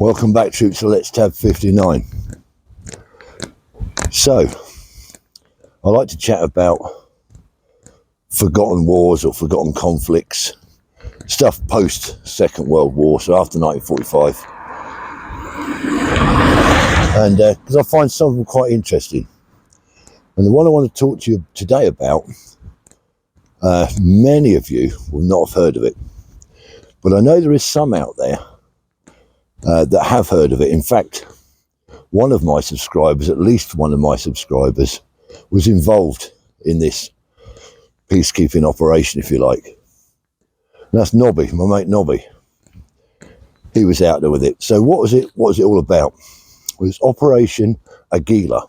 Welcome back, troops, to Let's Tab 59. So, I like to chat about forgotten wars or forgotten conflicts, stuff post Second World War, so after 1945. And because I find some of them quite interesting. And the one I want to talk to you today about, many of you will not have heard of it, but I know there is some out there that have heard of it. In fact, one of my subscribers, at least one of my subscribers, was involved in this peacekeeping operation, if you like. And that's Nobby, my mate Nobby. He was out there with it. So what was it all about? It was Operation Agila.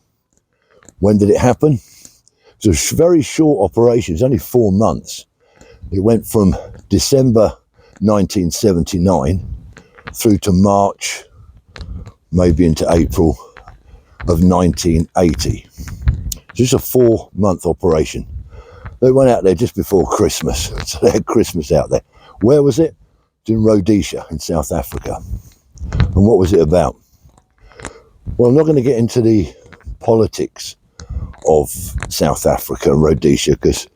When did it happen? It was a very short operation. It was only 4 months. It went from December 1979 through to March, maybe into April of 1980. Just a 4-month operation. They went out there just before Christmas, so they had Christmas out there. Where was it? It's in Rhodesia in South Africa. And what was it about? Well, I'm not going to get into the politics of South Africa and Rhodesia because,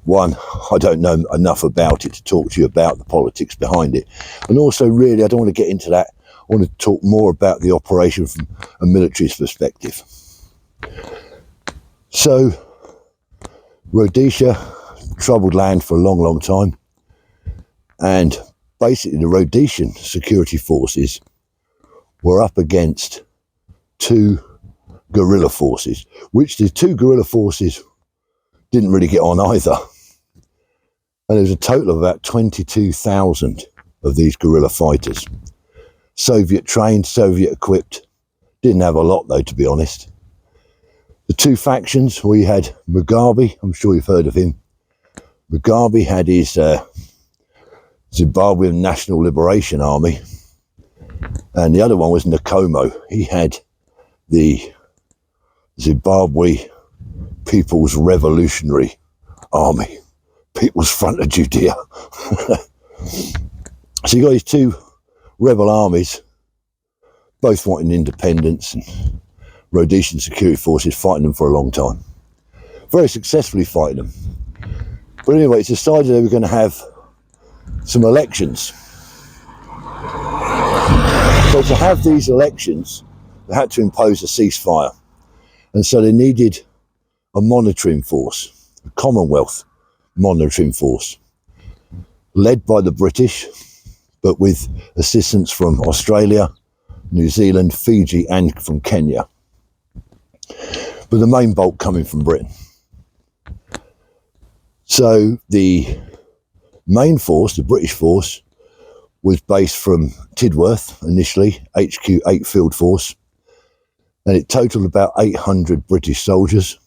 one, I don't know enough about it to talk to you about the politics behind it. And also, really, I don't want to get into that. I want to talk more about the operation from a military's perspective. So, Rhodesia, troubled land for a long, long time. And basically, the Rhodesian security forces were up against 2 guerrilla forces, which the 2 guerrilla forces didn't really get on either. And there was a total of about 22,000 of these guerrilla fighters. Soviet trained, Soviet equipped. Didn't have a lot though, to be honest. The 2 factions, we had Mugabe, I'm sure you've heard of him. Mugabe had his Zimbabwean National Liberation Army. And the other one was Nkomo. He had the Zimbabwe People's Revolutionary Army, People's Front of Judea. So you got these 2 rebel armies, both wanting independence, and Rhodesian security forces fighting them for a long time. Very successfully fighting them. But anyway, it's decided they were going to have some elections. So to have these elections, they had to impose a ceasefire. And so they needed a monitoring force, a Commonwealth Monitoring Force, led by the British, but with assistance from Australia, New Zealand, Fiji, and from Kenya. But the main bulk coming from Britain. So the main force, the British force, was based from Tidworth initially, HQ 8 Field Force, and it totaled about 800 British soldiers,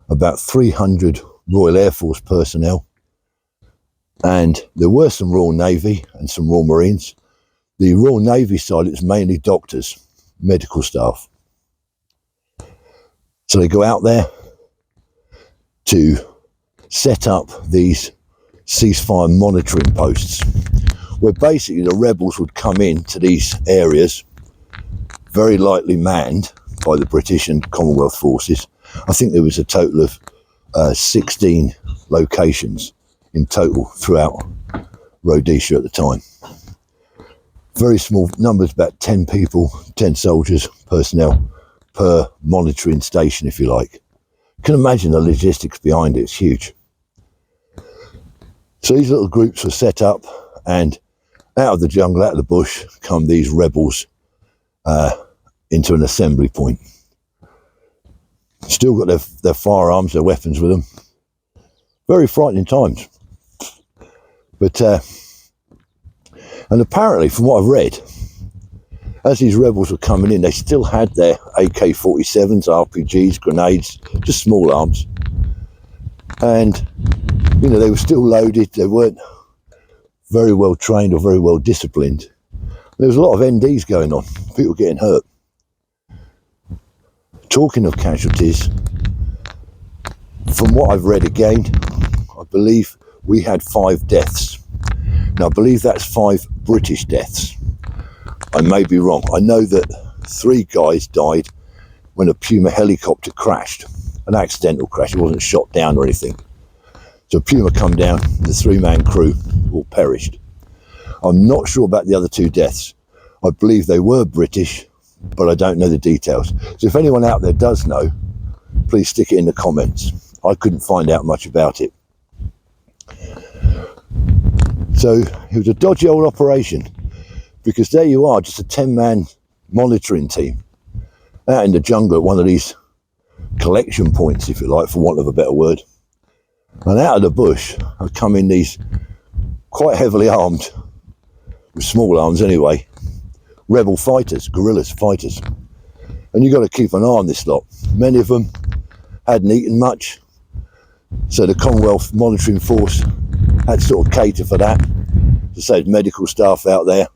about 300 Royal Air Force personnel, and there were some Royal Navy and some Royal Marines. The Royal Navy side, it was mainly doctors, medical staff. So they go out there to set up these ceasefire monitoring posts, where basically the rebels would come into these areas, very lightly manned by the British and Commonwealth forces. I think there was a total of 16 locations in total throughout Rhodesia at the time. Very small numbers, about 10 people, 10 soldiers, personnel per monitoring station, if you like. You can imagine the logistics behind it, it's huge. So these little groups were set up, and out of the jungle, out of the bush, come these rebels into an assembly point. Still got their firearms, their weapons with them. Very frightening times. But, and apparently, from what I've read, as these rebels were coming in, they still had their AK-47s, RPGs, grenades, just small arms. And, you know, they were still loaded. They weren't very well trained or very well disciplined. There was a lot of NDs going on, people getting hurt. Talking of casualties, from what I've read again, I believe we had 5 deaths. Now, I believe that's 5 British deaths. I may be wrong. I know that 3 guys died when a Puma helicopter crashed, an accidental crash. It wasn't shot down or anything. So Puma come down, the 3-man crew all perished. I'm not sure about the other 2 deaths. I believe they were British, but I don't know the details. So if anyone out there does know, please stick it in the comments. I couldn't find out much about it. So it was a dodgy old operation, because there you are, just a 10-man monitoring team out in the jungle at one of these collection points, if you like, for want of a better word. And out of the bush have come in these quite heavily armed, with small arms anyway, rebel fighters, guerrillas fighters. And you've got to keep an eye on this lot. Many of them hadn't eaten much, so the Commonwealth Monitoring Force had to sort of cater for that, to save medical staff out there.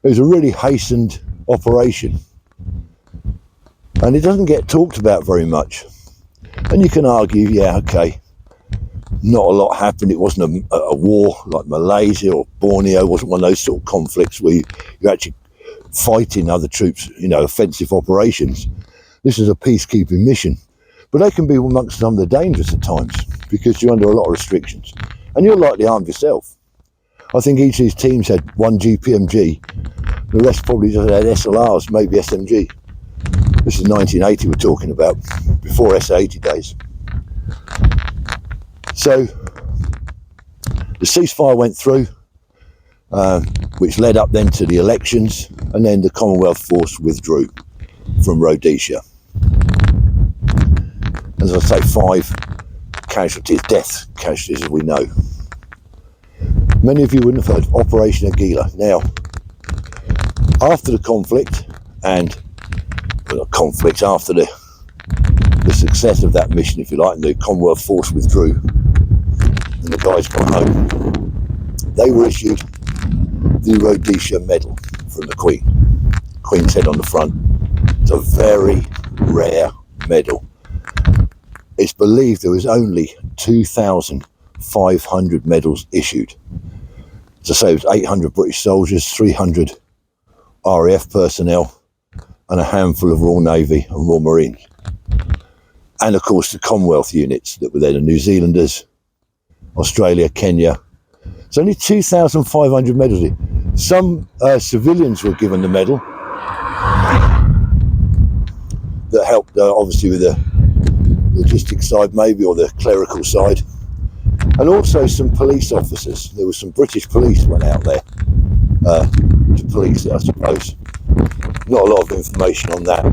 It was a really hastened operation, and it doesn't get talked about very much. And you can argue, yeah, okay, not a lot happened. It wasn't a war like Malaysia or Borneo. It wasn't one of those sort of conflicts where you're actually fighting other troops, offensive operations. This is a peacekeeping mission, but they can be amongst some of the dangers at times, because you're under a lot of restrictions and you're likely armed yourself. I think each of these teams had 1 GPMG, the rest probably just had SLRs, maybe SMG. This is 1980 we're talking about, before SA-80 days. So the ceasefire went through, which led up then to the elections, and then the Commonwealth Force withdrew from Rhodesia. As I say, 5 casualties, death casualties as we know. Many of you wouldn't have heard of Operation Agila. Now, after the conflict, after the success of that mission, if you like, and the Commonwealth Force withdrew, and the guys got home, they were issued the Rhodesia medal from the Queen. Queen's head on the front. It's a very rare medal. It's believed there was only 2,500 medals issued. So say it was 800 British soldiers, 300 RAF personnel, and a handful of Royal Navy and Royal Marines. And of course the Commonwealth units that were there, the New Zealanders, Australia, Kenya. It's only 2,500 medals. Some civilians were given the medal that helped obviously with the logistics side maybe, or the clerical side, and also some police officers. There was some British police went out there to police it, I suppose. Not a lot of information on that.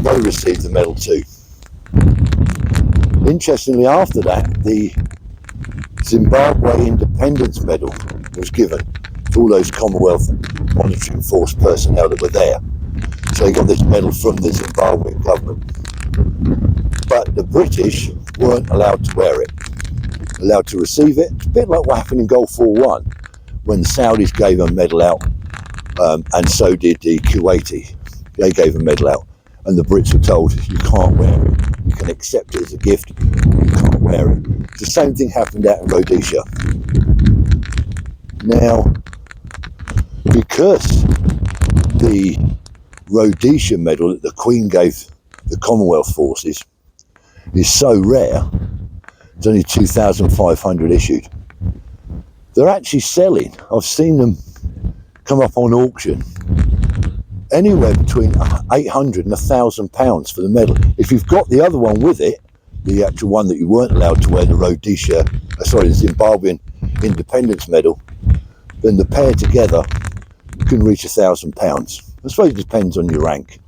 They received the medal too. Interestingly, after that, the Zimbabwe Independence Medal was given to all those Commonwealth Monitoring Force personnel that were there. So they got this medal from the Zimbabwean government. But the British weren't allowed to wear it, allowed to receive it. It's a bit like what happened in Gulf War I, when the Saudis gave a medal out, and so did the Kuwaiti. They gave a medal out, and the Brits were told, you can't wear it. You can accept it as a gift, you can't wear it. The same thing happened out in Rhodesia. Now, because the Rhodesia medal that the Queen gave the Commonwealth forces is so rare, it's only 2,500 issued. They're actually selling, I've seen them come up on auction, anywhere between 800 and £1,000 for the medal. If you've got the other one with it, the actual one that you weren't allowed to wear, the the Zimbabwean Independence Medal, then the pair together can reach £1,000. I suppose it depends on your rank.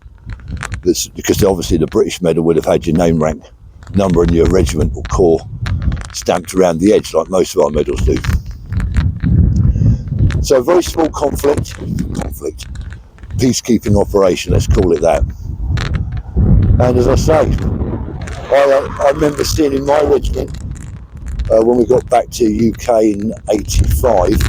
Because obviously the British medal would have had your name, rank, number and your regiment or corps stamped around the edge like most of our medals do. So a very small conflict, peacekeeping operation, let's call it that. And as I say, I remember seeing in my regiment, when we got back to UK in 85,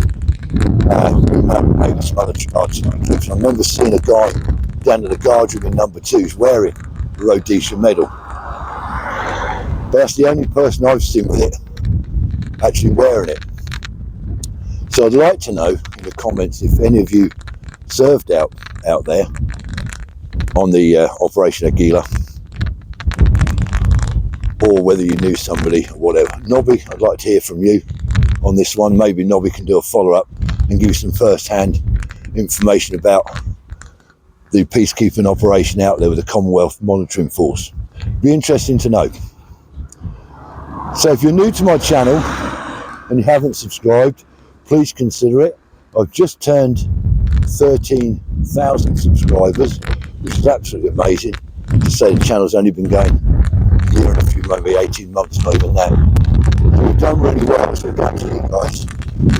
maybe some other troops, I remember seeing a guy down at the guard room in number 2's wearing the Rhodesia medal. But that's the only person I've seen with it actually wearing it. So I'd like to know in the comments if any of you served out there on the Operation Agila, or whether you knew somebody or whatever. Nobby, I'd like to hear from you on this one. Maybe Nobby can do a follow-up and give you some first-hand information about the peacekeeping operation out there with the Commonwealth Monitoring Force. Be interesting to know. So if you're new to my channel and you haven't subscribed, please consider it. I've just turned 13,000 subscribers, which is absolutely amazing. To say the channel's only been going a year and a few, maybe 18 months, not even that. So we've done really well, so thank you guys.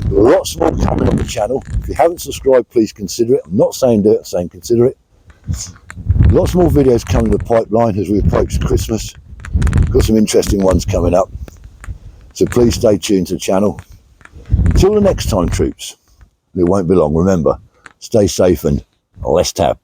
There are lots more coming on the channel. If you haven't subscribed, please consider it. I'm not saying do it, I'm saying consider it. Lots more videos coming in the pipeline as we approach Christmas. Got some interesting ones coming up. So please stay tuned to the channel. Until the next time, troops. It won't be long. Remember, stay safe and let's tap.